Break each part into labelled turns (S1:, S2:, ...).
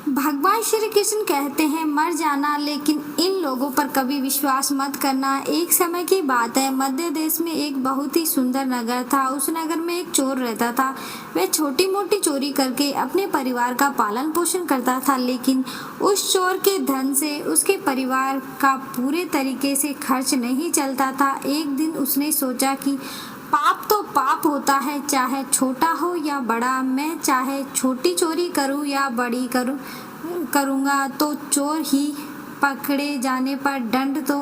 S1: भगवान श्री कृष्ण कहते हैं मर जाना, लेकिन इन लोगों पर कभी विश्वास मत करना। एक समय की बात है, मध्य देश में एक बहुत ही सुंदर नगर था। उस नगर में एक चोर रहता था। वह छोटी मोटी चोरी करके अपने परिवार का पालन पोषण करता था, लेकिन उस चोर के धन से उसके परिवार का पूरे तरीके से खर्च नहीं चलता था। एक दिन उसने सोचा कि पाप तो पाप होता है, चाहे छोटा हो या बड़ा। मैं चाहे छोटी चोरी करूं या बड़ी करूंगा तो चोर ही पकड़े जाने पर दंड तो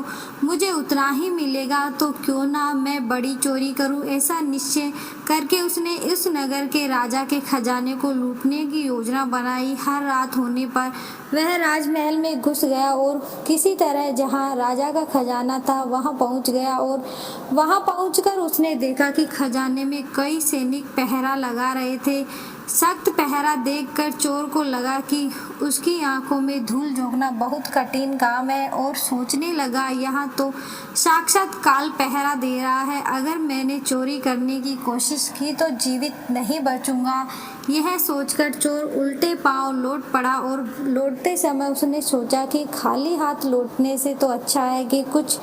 S1: मुझे उतना ही मिलेगा, तो क्यों ना मैं बड़ी चोरी करूं। ऐसा निश्चय करके उसने इस नगर के राजा के खजाने को लूटने की योजना बनाई। हर रात होने पर वह राजमहल में घुस गया और किसी तरह जहां राजा का खजाना था वहां पहुंच गया। और वहां पहुंचकर उसने देखा कि खजाने में कई सैनिक पहरा लगा रहे थे। सख्त पहरा देखकर चोर को लगा कि उसकी आंखों में धूल झोंकना बहुत कठिन काम है, और सोचने लगा यहाँ तो साक्षात काल पहरा दे रहा है। अगर मैंने चोरी करने की कोशिश की तो जीवित नहीं बचूंगा। यह सोचकर चोर उल्टे पांव लौट पड़ा, और लौटते समय उसने सोचा कि खाली हाथ लौटने से तो अच्छा है कि कुछ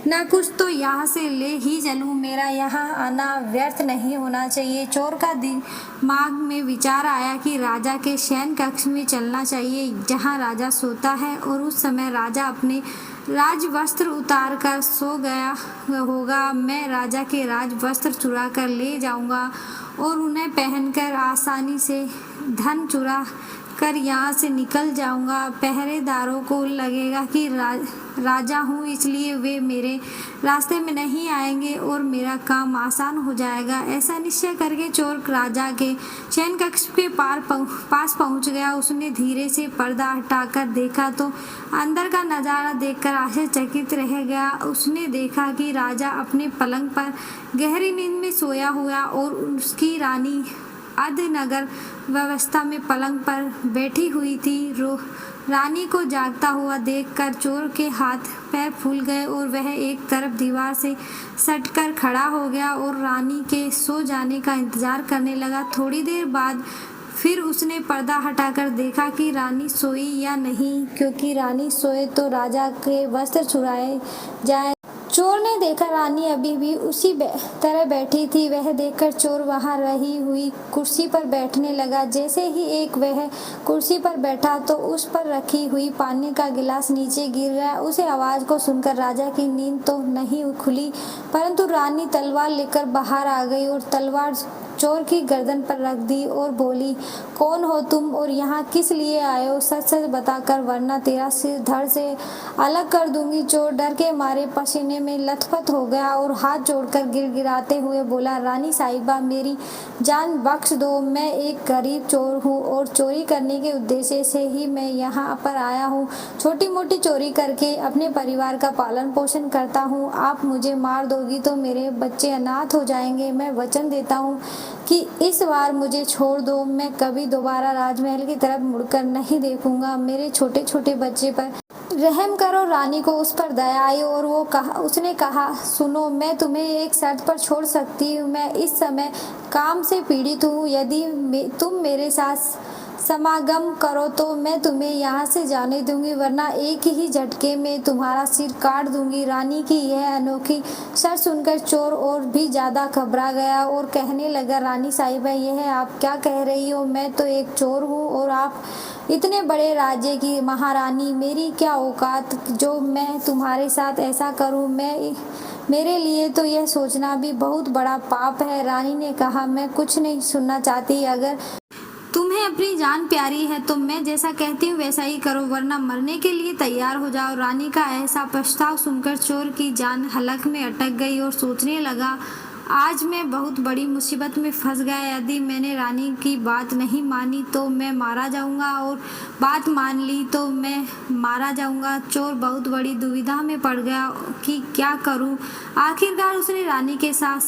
S1: ना कुछ तो यहाँ से ले ही चलूं। मेरा यहाँ आना व्यर्थ नहीं होना चाहिए। चोर का दिमाग में विचार आया कि राजा के शयन कक्ष में चलना चाहिए, जहाँ राजा सोता है, और उस समय राजा अपने राज वस्त्र उतार कर सो गया होगा। मैं राजा के राज वस्त्र चुरा कर ले जाऊंगा और उन्हें पहनकर आसानी से धन चुरा कर यहाँ से निकल जाऊंगा। पहरेदारों को लगेगा कि राजा हूँ, इसलिए वे मेरे रास्ते में नहीं आएंगे और मेरा काम आसान हो जाएगा। ऐसा निश्चय करके चोर राजा के शयन कक्ष के पास पहुँच गया। उसने धीरे से पर्दा हटाकर देखा तो अंदर का नज़ारा देखकर आश्चर्यचकित रह गया। उसने देखा कि राजा अपने पलंग पर गहरी नींद में सोया हुआ और उसकी रानी अर्धनगर व्यवस्था में पलंग पर बैठी हुई थी। रानी को जागता हुआ देखकर चोर के हाथ पैर फूल गए और वह एक तरफ दीवार से सटकर खड़ा हो गया और रानी के सो जाने का इंतजार करने लगा। थोड़ी देर बाद फिर उसने पर्दा हटाकर देखा कि रानी सोई या नहीं, क्योंकि रानी सोए तो राजा के वस्त्र चुराए जाए। चोर ने देखा रानी अभी भी उसी तरह बैठी थी। वह देखकर चोर वहां रही हुई कुर्सी पर बैठने लगा। जैसे ही वह कुर्सी पर बैठा तो उस पर रखी हुई पानी का गिलास नीचे गिर गया। उसे आवाज को सुनकर राजा की नींद तो नहीं खुली, परंतु रानी तलवार लेकर बाहर आ गई और तलवार चोर की गर्दन पर रख दी और बोली, कौन हो तुम और यहाँ किस लिए आए हो? सच सच बताकर, वरना तेरा सिर धड़ से अलग कर दूंगी। चोर डर के मारे पसीने में लथपथ हो गया और हाथ जोड़कर गिड़गिड़ाते हुए बोला, रानी साहिबा, मेरी जान बख्श दो। मैं एक गरीब चोर हूँ और चोरी करने के उद्देश्य से ही मैं यहाँ पर आया हूँ। छोटी मोटी चोरी करके अपने परिवार का पालन पोषण करता हूँ। आप मुझे मार दोगी तो मेरे बच्चे अनाथ हो जाएंगे। मैं वचन देता हूँ कि इस बार मुझे छोड़ दो। मैं कभी दोबारा राजमहल की तरफ मुड़कर नहीं देखूंगा। मेरे छोटे छोटे बच्चे पर रहम करो। रानी को उस पर दया आई और उसने कहा, सुनो, मैं तुम्हें एक शर्त पर छोड़ सकती हूँ। मैं इस समय काम से पीड़ित हूँ। यदि तुम मेरे साथ समागम करो तो मैं तुम्हें यहाँ से जाने दूंगी, वरना एक ही झटके में तुम्हारा सिर काट दूंगी। रानी की यह अनोखी शर्त सुनकर चोर और भी ज्यादा घबरा गया और कहने लगा, रानी साहिबा, यह आप क्या कह रही हो? मैं तो एक चोर हूँ और आप इतने बड़े राज्य की महारानी। मेरी क्या औकात जो मैं तुम्हारे साथ ऐसा करूँ? मेरे लिए तो यह सोचना भी बहुत बड़ा पाप है। रानी ने कहा, मैं कुछ नहीं सुनना चाहती। अगर तुम्हें अपनी जान प्यारी है तो मैं जैसा कहती हूँ वैसा ही करो, वरना मरने के लिए तैयार हो जाओ। रानी का ऐसा प्रस्ताव सुनकर चोर की जान हलक में अटक गई और सोचने लगा, आज मैं बहुत बड़ी मुसीबत में फंस गया। यदि मैंने रानी की बात नहीं मानी तो मैं मारा जाऊंगा, और बात मान ली तो मैं मारा जाऊंगा। चोर बहुत बड़ी दुविधा में पड़ गया कि क्या करूं। आखिरकार उसने रानी के साथ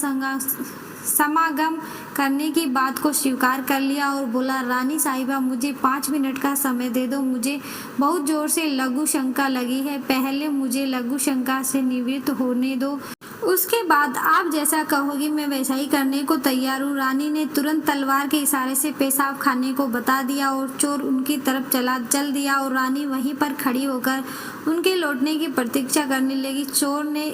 S1: समागम करने की बात को स्वीकार कर लिया और बोला, रानी साहिबा, मुझे 5 मिनट का समय दे दो। मुझे बहुत जोर से लघु शंका लगी है। पहले मुझे लघु शंका से निवृत्त होने दो। उसके बाद आप जैसा कहोगी मैं वैसा ही करने को तैयार हूँ। रानी ने तुरंत तलवार के इशारे से पेशाब खाने को बता दिया और चोर उनकी तरफ चल दिया और रानी वहीं पर खड़ी होकर उनके लौटने की प्रतीक्षा करने लगी। चोर ने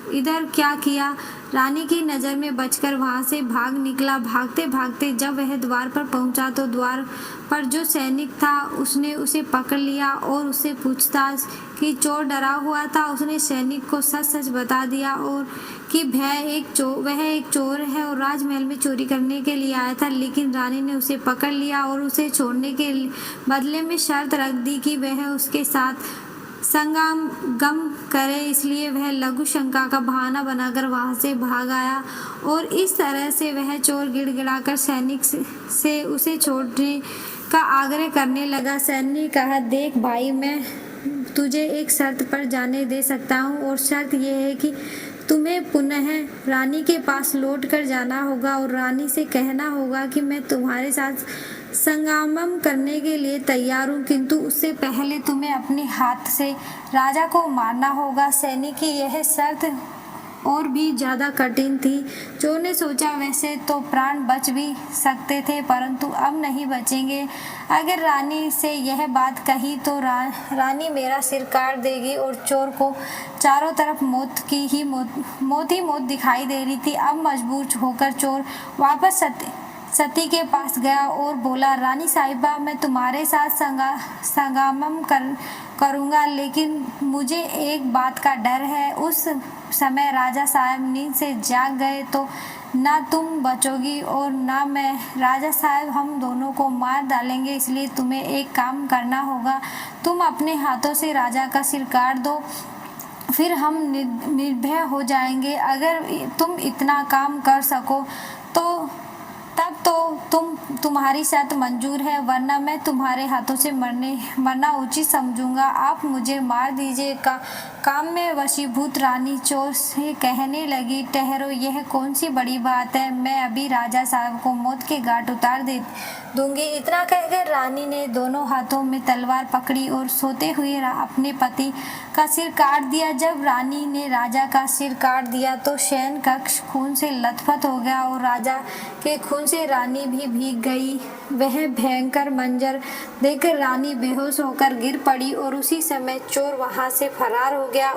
S1: इधर क्या किया, रानी की नज़र में बचकर वहां से भाग निकला। भागते भागते जब वह द्वार पर पहुंचा तो द्वार पर जो सैनिक था उसने उसे पकड़ लिया और उससे पूछताछ की। चोर डरा हुआ था। उसने सैनिक को सच सच बता दिया और कि वह एक चोर है और राजमहल में चोरी करने के लिए आया था, लेकिन रानी ने उसे पकड़ लिया और उसे छोड़ने के बदले में शर्त रख दी कि वह उसके साथ संगम करे। इसलिए वह लघु शंका का बहाना बनाकर वहां से भाग आया और इस तरह से वह चोर गिड़गिड़ाकर सैनिक से उसे छोड़ने का आग्रह करने लगा। सैनिक ने कहा, देख भाई, मैं तुझे एक शर्त पर जाने दे सकता हूँ और शर्त यह है कि तुम्हें पुनः रानी के पास लौट कर जाना होगा और रानी से कहना होगा कि मैं तुम्हारे साथ संगमम करने के लिए तैयार हूँ, किंतु उससे पहले तुम्हें अपने हाथ से राजा को मारना होगा। सैनिक की यह शर्त और भी ज़्यादा कठिन थी। चोर ने सोचा, वैसे तो प्राण बच भी सकते थे परंतु अब नहीं बचेंगे। अगर रानी से यह बात कही तो रानी मेरा सिर काट देगी और चोर को चारों तरफ मौत ही मौत दिखाई दे रही थी। अब मजबूर होकर चोर वापस सती के पास गया और बोला, रानी साहिबा, मैं तुम्हारे साथ संगमम करूँगा, लेकिन मुझे एक बात का डर है। उस समय राजा साहब नींद से जाग गए तो ना तुम बचोगी और ना मैं। राजा साहब हम दोनों को मार डालेंगे, इसलिए तुम्हें एक काम करना होगा। तुम अपने हाथों से राजा का सिर काट दो, फिर हम निर्भय हो जाएंगे। अगर तुम इतना काम कर सको तो तब तो तुम्हारी शर्त मंजूर है, वरना मैं तुम्हारे हाथों से मरना उचित समझूंगा। आप मुझे मार दीजिए। काम में वशीभूत रानी चोर से कहने लगी, ठहरो, यह कौन सी बड़ी बात है, मैं अभी राजा साहब को मौत के घाट उतार दूंगी। इतना कहकर रानी ने दोनों हाथों में तलवार पकड़ी और सोते हुए अपने पति का सिर काट दिया। जब रानी ने राजा का सिर काट दिया तो शयन कक्ष खून से लथपथ हो गया और राजा के खून से रानी भी भीग गई। वह भयंकर मंजर देखकर रानी बेहोश होकर गिर पड़ी और उसी समय चोर वहां से फरार हो गया।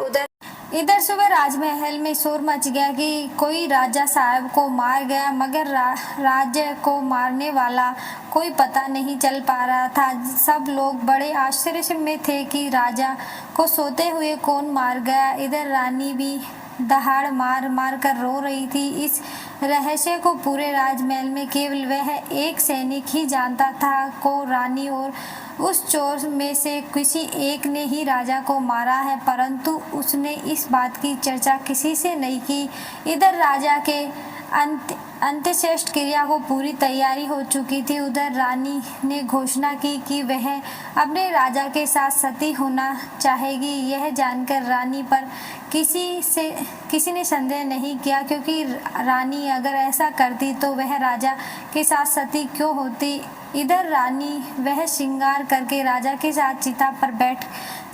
S1: इधर सुबह राजमहल में शोर मच गया कि कोई राजा साहब को मार गया, मगर राज्य को मारने वाला कोई पता नहीं चल पा रहा था। सब लोग बड़े आश्चर्य में थे कि राजा को सोते हुए कौन मार गया। इधर रानी भी दहाड़ मार कर रो रही थी। इस रहस्य को पूरे राजमहल में केवल वह एक सैनिक ही जानता था को रानी और उस चोर में से किसी एक ने ही राजा को मारा है, परंतु उसने इस बात की चर्चा किसी से नहीं की। इधर राजा के अंत्येष्टि क्रिया को पूरी तैयारी हो चुकी थी। उधर रानी ने घोषणा की कि वह अपने राजा के साथ सती होना चाहेगी। यह जानकर रानी पर किसी ने संदेह नहीं किया, क्योंकि रानी अगर ऐसा करती तो वह राजा के साथ सती क्यों होती। इधर रानी वह श्रृंगार करके राजा के साथ चिता पर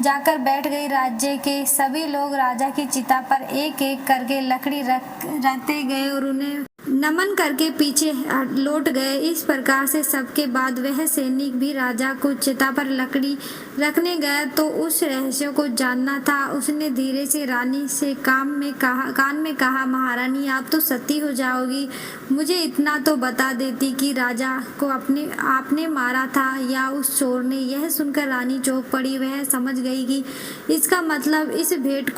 S1: जाकर बैठ गई। राज्य के सभी लोग राजा की चिता पर एक एक करके लकड़ी रखते गए और उन्हें नमन करके पीछे लौट गए। इस प्रकार से सबके बाद वह सैनिक भी राजा को चिता पर लकड़ी रखने गया तो उस रहस्य को जानना था। उसने धीरे से रानी से कान में कहा, महारानी, आप तो सती हो जाओगी, मुझे इतना तो बता देती कि राजा को आपने मारा था या उस चोर ने। यह सुनकर रानी चौंक पड़ी। वह समझ गई कि इसका मतलब इस बात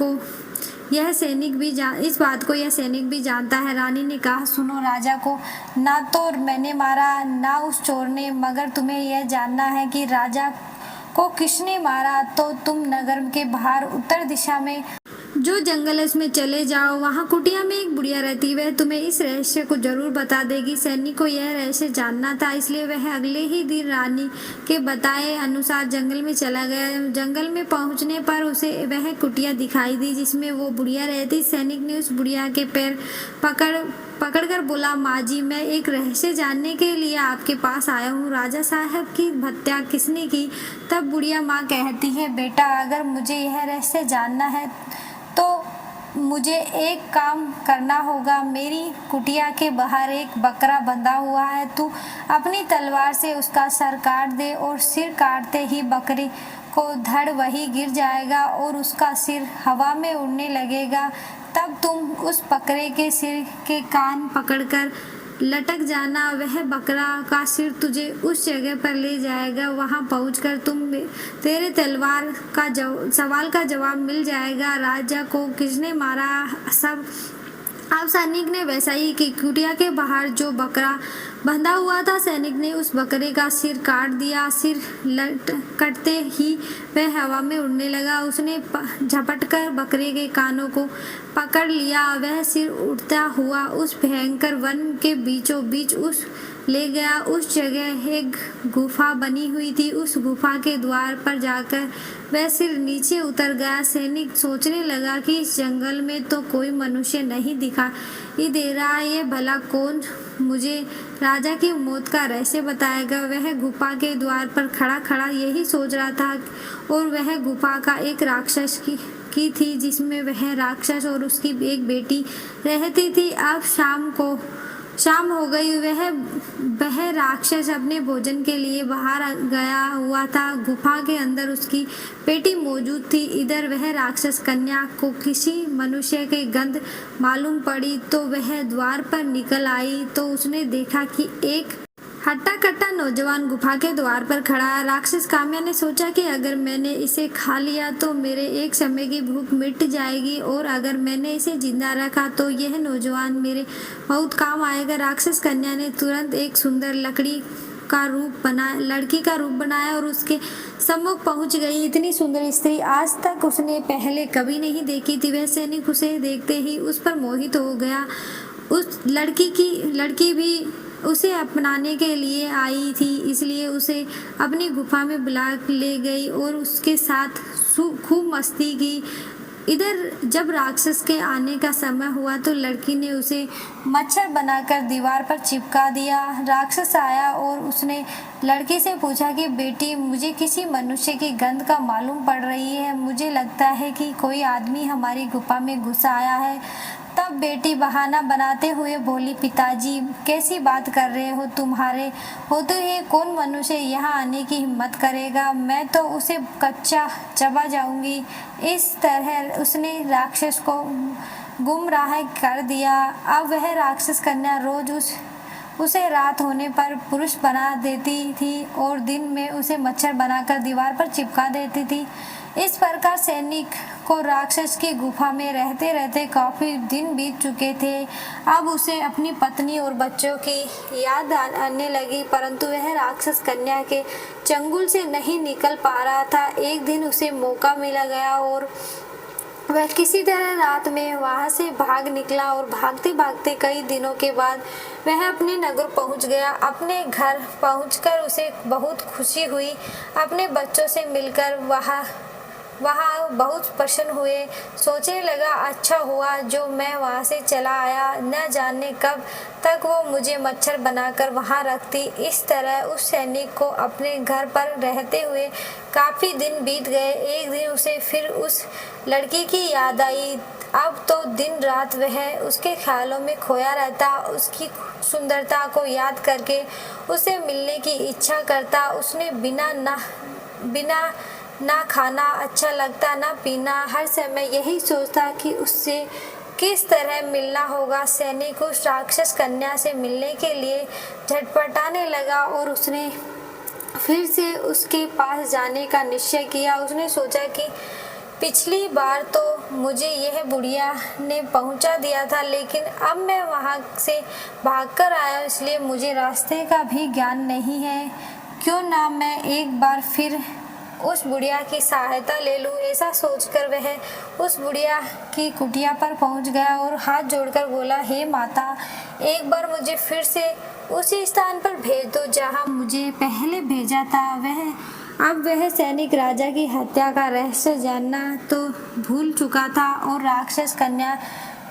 S1: को यह सैनिक भी जानता है। रानी ने कहा, सुनो, राजा को ना तो मैंने मारा ना उस चोर ने, मगर तुम्हें यह जानना है कि राजा को किसने मारा। तो तुम नगर के बाहर उत्तर दिशा में जो जंगल है उसमें चले जाओ, वहाँ कुटिया में एक बुढ़िया रहती, वह तुम्हें इस रहस्य को जरूर बता देगी। सैनिक को यह रहस्य जानना था, इसलिए वह अगले ही दिन रानी के बताए अनुसार जंगल में चला गया। जंगल में पहुंचने पर उसे वह कुटिया दिखाई दी जिसमें वो बुढ़िया रहती। सैनिक ने उस बुढ़िया के पैर पकड़कर बोला, माँ जी, मैं एक रहस्य जानने के लिए आपके पास आया हूँ। राजा साहब की हत्या किसने की? तब बुढ़िया माँ कहती है, बेटा, अगर मुझे यह रहस्य जानना है तो मुझे एक काम करना होगा। मेरी कुटिया के बाहर एक बकरा बंधा हुआ है, तू अपनी तलवार से उसका सर काट दे और सिर काटते ही बकरे को धड़ वही गिर जाएगा और उसका सिर हवा में उड़ने लगेगा। तब तुम उस बकरे के सिर के कान पकड़कर लटक जाना, वह बकरा का सिर तुझे उस जगह पर ले जाएगा। वहां पहुंचकर तेरे तलवार का सवाल का जवाब मिल जाएगा। राजा को किसने मारा सब। अब सैनिक ने वैसा ही कि कुटिया के बाहर जो बकरा बंधा हुआ था, सैनिक ने उस बकरे का सिर काट दिया। सिर कटते ही वह हवा में उड़ने लगा। उसने झपटकर बकरे के कानों को पकड़ लिया। वह सिर उड़ता हुआ उस भयंकर वन के बीचों बीच ले गया। उस जगह एक गुफा बनी हुई थी। उस गुफा के द्वार पर जाकर वह सिर नीचे उतर गया। सैनिक सोचने लगा कि इस जंगल में तो कोई मनुष्य नहीं दिखाई दे रहा। ये भला कौन मुझे राजा की मौत का रहस्य बताएगा। वह गुफा के द्वार पर खड़ा खड़ा यही सोच रहा था और वह गुफा का एक राक्षस की थी, जिसमें वह राक्षस और उसकी एक बेटी रहती थी। अब शाम हो गई। वह राक्षस अपने भोजन के लिए बाहर गया हुआ था। गुफा के अंदर उसकी बेटी मौजूद थी। इधर वह राक्षस कन्या को किसी मनुष्य की गंध मालूम पड़ी तो वह द्वार पर निकल आई तो उसने देखा कि एक हट्टा कट्टा नौजवान गुफा के द्वार पर खड़ा है। राक्षस काम्या ने सोचा कि अगर मैंने इसे खा लिया तो मेरे एक समय की भूख मिट जाएगी और अगर मैंने इसे जिंदा रखा तो यह नौजवान मेरे बहुत काम आएगा। राक्षस कन्या ने तुरंत एक सुंदर लड़की का रूप बनाया और उसके सम्मुख पहुंच गई। इतनी सुंदर स्त्री आज तक उसने पहले कभी नहीं देखी थी। वह सैनिक उसे देखते ही उस पर मोहित हो गया। उस लड़की भी उसे अपनाने के लिए आई थी, इसलिए उसे अपनी गुफा में बुला ले गई और उसके साथ खूब मस्ती की। इधर जब राक्षस के आने का समय हुआ तो लड़की ने उसे मच्छर बनाकर दीवार पर चिपका दिया। राक्षस आया और उसने लड़की से पूछा कि बेटी, मुझे किसी मनुष्य की गंध का मालूम पड़ रही है। मुझे लगता है कि कोई आदमी हमारी गुफा में घुस आया है। तब बेटी बहाना बनाते हुए बोली, पिताजी कैसी बात कर रहे हो तुम्हारे हो तो ये कौन मनुष्य यहाँ आने की हिम्मत करेगा। मैं तो उसे कच्चा चबा जाऊंगी। इस तरह उसने राक्षस को गुमराह कर दिया। अब वह राक्षस कन्या रोज उसे रात होने पर पुरुष बना देती थी और दिन में उसे मच्छर बनाकर दीवार पर चिपका देती थी। इस प्रकार सैनिक को राक्षस की गुफा में रहते रहते काफी दिन बीत चुके थे। अब उसे अपनी पत्नी और बच्चों की याद आने लगी, परंतु वह राक्षस कन्या के चंगुल से नहीं निकल पा रहा था। एक दिन उसे मौका मिला गया और वह किसी तरह रात में वहां से भाग निकला और भागते भागते कई दिनों के बाद वह अपने नगर पहुंच गया। अपने घर पहुंचकर उसे बहुत खुशी हुई। अपने बच्चों से मिलकर वहाँ बहुत प्रसन्न हुए। सोचने लगा, अच्छा हुआ जो मैं वहाँ से चला आया, न जाने कब तक वो मुझे मच्छर बनाकर वहाँ रखती। इस तरह उस सैनिक को अपने घर पर रहते हुए काफी दिन बीत गए। एक दिन उसे फिर उस लड़की की याद आई। अब तो दिन रात वह उसके ख्यालों में खोया रहता। उसकी सुंदरता को याद करके उसे मिलने की इच्छा करता। उसने बिना ना खाना अच्छा लगता, ना पीना, हर समय यही सोचता कि उससे किस तरह मिलना होगा। सैनिक उस राक्षस कन्या से मिलने के लिए झटपटाने लगा और उसने फिर से उसके पास जाने का निश्चय किया। उसने सोचा कि पिछली बार तो मुझे यह बुढ़िया ने पहुंचा दिया था, लेकिन अब मैं वहां से भागकर आया, इसलिए मुझे रास्ते का भी ज्ञान नहीं है। क्यों ना मैं एक बार फिर उस बुढ़िया की सहायता ले लूं। ऐसा सोचकर वह उस बुढ़िया की कुटिया पर पहुंच गया और हाथ जोड़कर बोला, हे माता, एक बार मुझे फिर से उसी स्थान पर भेज दो जहां मुझे पहले भेजा था। अब वह सैनिक राजा की हत्या का रहस्य जानना तो भूल चुका था और राक्षस कन्या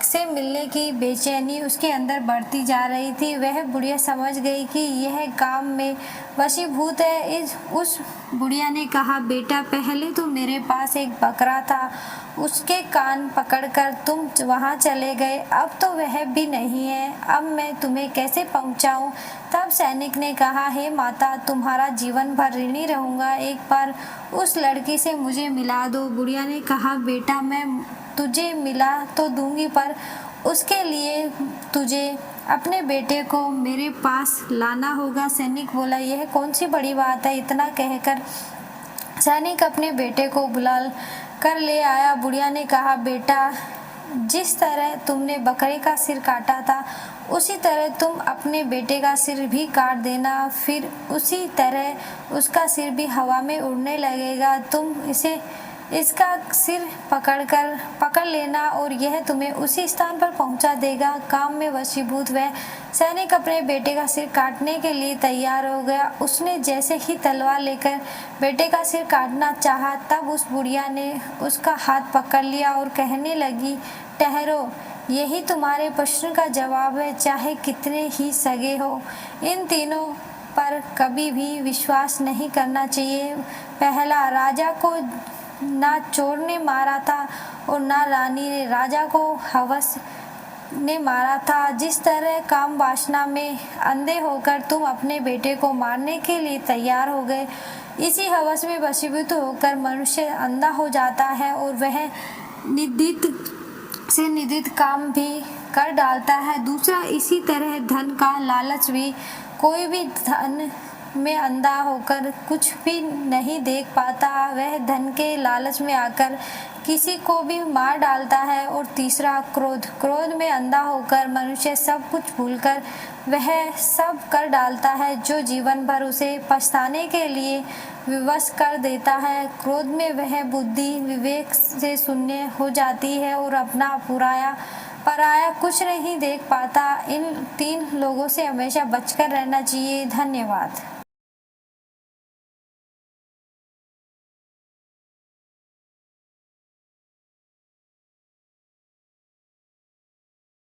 S1: से मिलने की बेचैनी उसके अंदर बढ़ती जा रही थी। वह बुढ़िया समझ गई कि यह काम में वशीभूत है। उस बुढ़िया ने कहा, बेटा पहले तो मेरे पास एक बकरा था, उसके कान पकड़कर तुम वहां चले गए, अब तो वह भी नहीं है, अब मैं तुम्हें कैसे पहुंचाऊं? तब सैनिक ने कहा, हे माता, तुम्हारा जीवन भर ऋणी रहूंगा, एक बार उस लड़की से मुझे मिला दो। बुढ़िया ने कहा, बेटा मैं तुझे मिला तो दूंगी, पर उसके लिए तुझे अपने बेटे को मेरे पास लाना होगा। सैनिक बोला, यह कौन सी बड़ी बात है? इतना कहकर सैनिक अपने बेटे को बुला कर ले आया। बुढ़िया ने कहा, बेटा जिस तरह तुमने बकरे का सिर काटा था, उसी तरह तुम अपने बेटे का सिर भी काट देना, फिर उसी तरह उसका सिर भी हवा में उड़ने लगेगा। तुम इसका सिर पकड़ लेना और यह तुम्हें उसी स्थान पर पहुंचा देगा। काम में वशीभूत वह सैनिक अपने बेटे का सिर काटने के लिए तैयार हो गया। उसने जैसे ही तलवार लेकर बेटे का सिर काटना चाहा, तब उस बुढ़िया ने उसका हाथ पकड़ लिया और कहने लगी, ठहरो, यही तुम्हारे प्रश्न का जवाब है, चाहे कितने ही सगे हो। इन तीनों पर कभी भी विश्वास नहीं करना चाहिए। पहला, राजा को ना चोर ने मारा था और ना रानी ने, राजा को हवस ने मारा था। जिस तरह काम वासना में अंधे होकर तुम अपने बेटे को मारने के लिए तैयार हो गए, इसी हवस में वशीभूत होकर मनुष्य अंधा हो जाता है और वह निदित काम भी कर डालता है। दूसरा, इसी तरह धन का लालच भी, कोई भी धन में अंधा होकर कुछ भी नहीं देख पाता, वह धन के लालच में आकर किसी को भी मार डालता है। और तीसरा, क्रोध में अंधा होकर मनुष्य सब कुछ भूलकर वह सब कर डालता है जो जीवन भर उसे पछताने के लिए विवश कर देता है। क्रोध में वह बुद्धि विवेक से शून्य हो जाती है और अपना पराया कुछ नहीं देख पाता। इन तीन लोगों से हमेशा बचकर रहना चाहिए। धन्यवाद।